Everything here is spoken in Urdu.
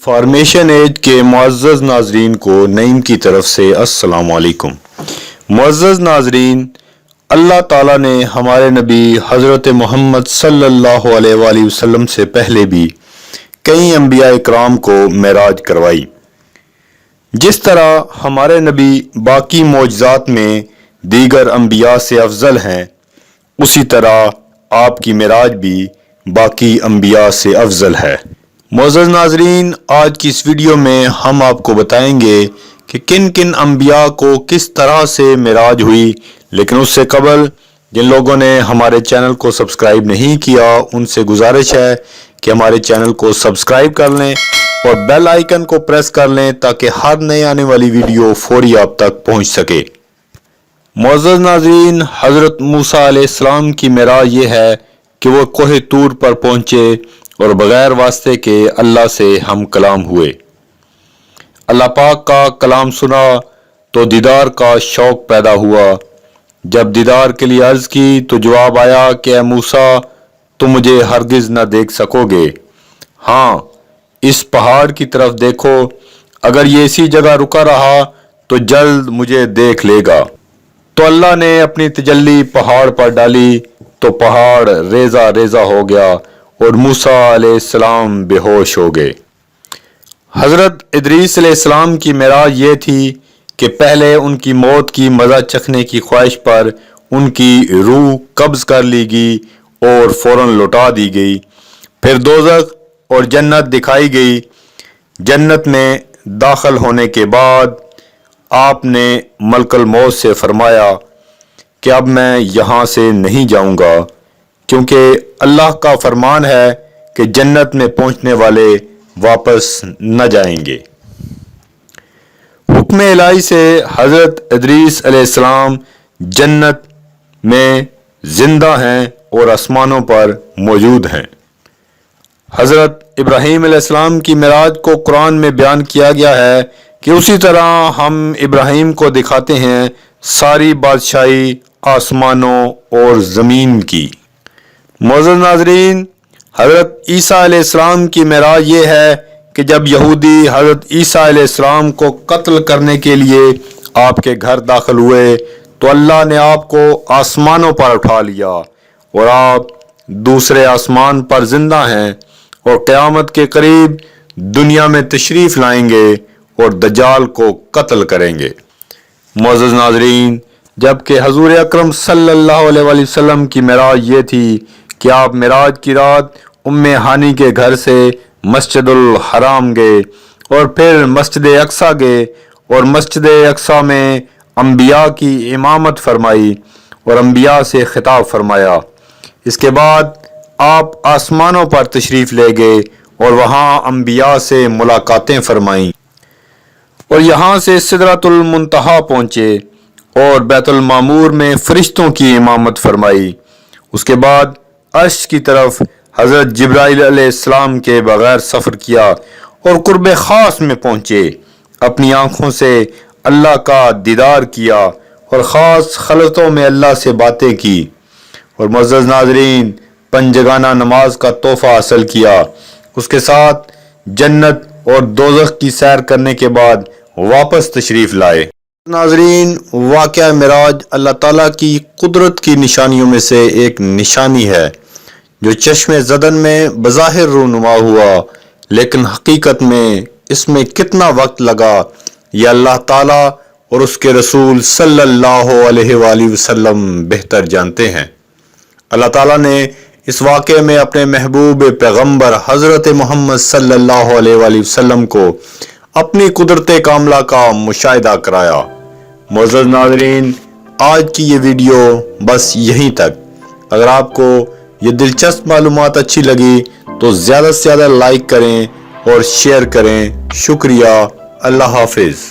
فارمیشن ایج کے معزز ناظرین کو نعیم کی طرف سے السلام علیکم۔ معزز ناظرین، اللہ تعالیٰ نے ہمارے نبی حضرت محمد صلی اللہ علیہ وآلہ وسلم سے پہلے بھی کئی انبیاء اکرام کو معراج کروائی۔ جس طرح ہمارے نبی باقی معجزات میں دیگر انبیاء سے افضل ہیں، اسی طرح آپ کی معراج بھی باقی انبیاء سے افضل ہے۔ معزز ناظرین، آج کی اس ویڈیو میں ہم آپ کو بتائیں گے کہ کن کن انبیاء کو کس طرح سے معراج ہوئی، لیکن اس سے قبل جن لوگوں نے ہمارے چینل کو سبسکرائب نہیں کیا ان سے گزارش ہے کہ ہمارے چینل کو سبسکرائب کر لیں اور بیل آئیکن کو پریس کر لیں تاکہ ہر نئے آنے والی ویڈیو فوری آپ تک پہنچ سکے۔ معزز ناظرین، حضرت موسیٰ علیہ السلام کی معراج یہ ہے کہ وہ کوہ طور پر پہنچے اور بغیر واسطے کے اللہ سے ہم کلام ہوئے۔ اللہ پاک کا کلام سنا تو دیدار کا شوق پیدا ہوا۔ جب دیدار کے لیے عرض کی تو جواب آیا کہ اے موسیٰ، تم مجھے ہرگز نہ دیکھ سکو گے، ہاں اس پہاڑ کی طرف دیکھو، اگر یہ اسی جگہ رکا رہا تو جلد مجھے دیکھ لے گا۔ تو اللہ نے اپنی تجلی پہاڑ پر ڈالی تو پہاڑ ریزہ ریزہ ہو گیا اور موسیٰ علیہ السلام بے ہوش ہو گئے۔ حضرت ادریس علیہ السلام کی معراج یہ تھی کہ پہلے ان کی موت کی مزہ چکھنے کی خواہش پر ان کی روح قبض کر لی گئی اور فوراً لوٹا دی گئی، پھر دوزخ اور جنت دکھائی گئی۔ جنت میں داخل ہونے کے بعد آپ نے ملک الموت سے فرمایا کہ اب میں یہاں سے نہیں جاؤں گا، کیونکہ اللہ کا فرمان ہے کہ جنت میں پہنچنے والے واپس نہ جائیں گے۔ حکم الہی سے حضرت ادریس علیہ السلام جنت میں زندہ ہیں اور آسمانوں پر موجود ہیں۔ حضرت ابراہیم علیہ السلام کی معراج کو قرآن میں بیان کیا گیا ہے کہ اسی طرح ہم ابراہیم کو دکھاتے ہیں ساری بادشاہی آسمانوں اور زمین کی۔ معزز ناظرین، حضرت عیسیٰ علیہ السلام کی معراج یہ ہے کہ جب یہودی حضرت عیسیٰ علیہ السلام کو قتل کرنے کے لیے آپ کے گھر داخل ہوئے تو اللہ نے آپ کو آسمانوں پر اٹھا لیا اور آپ دوسرے آسمان پر زندہ ہیں اور قیامت کے قریب دنیا میں تشریف لائیں گے اور دجال کو قتل کریں گے۔ معزز ناظرین، جبکہ حضور اکرم صلی اللہ علیہ وآلہ وسلم کی معراج یہ تھی کہ آپ معراج کی رات ام ہانی کے گھر سے مسجد الحرام گئے اور پھر مسجد اقصیٰ گئے اور مسجد اقصیٰ میں انبیاء کی امامت فرمائی اور انبیاء سے خطاب فرمایا۔ اس کے بعد آپ آسمانوں پر تشریف لے گئے اور وہاں انبیاء سے ملاقاتیں فرمائیں اور یہاں سے سدرۃ المنتہا پہنچے اور بیت المعمور میں فرشتوں کی امامت فرمائی۔ اس کے بعد عرش کی طرف حضرت جبرائیل علیہ السلام کے بغیر سفر کیا اور قرب خاص میں پہنچے، اپنی آنکھوں سے اللہ کا دیدار کیا اور خاص خلوتوں میں اللہ سے باتیں کی اور معزز ناظرین پنجگانہ نماز کا تحفہ حاصل کیا۔ اس کے ساتھ جنت اور دوزخ کی سیر کرنے کے بعد واپس تشریف لائے۔ ناظرین، واقعہ معراج اللہ تعالیٰ کی قدرت کی نشانیوں میں سے ایک نشانی ہے جو چشم زدن میں بظاہر رونما ہوا، لیکن حقیقت میں اس میں کتنا وقت لگا یہ اللہ تعالیٰ اور اس کے رسول صلی اللہ علیہ وآلہ وسلم بہتر جانتے ہیں۔ اللہ تعالیٰ نے اس واقعے میں اپنے محبوب پیغمبر حضرت محمد صلی اللہ علیہ وآلہ وسلم کو اپنی قدرت کاملہ کا مشاہدہ کرایا۔ معزز ناظرین، آج کی یہ ویڈیو بس یہیں تک۔ اگر آپ کو یہ دلچسپ معلومات اچھی لگی تو زیادہ سے زیادہ لائک کریں اور شیئر کریں۔ شکریہ، اللہ حافظ۔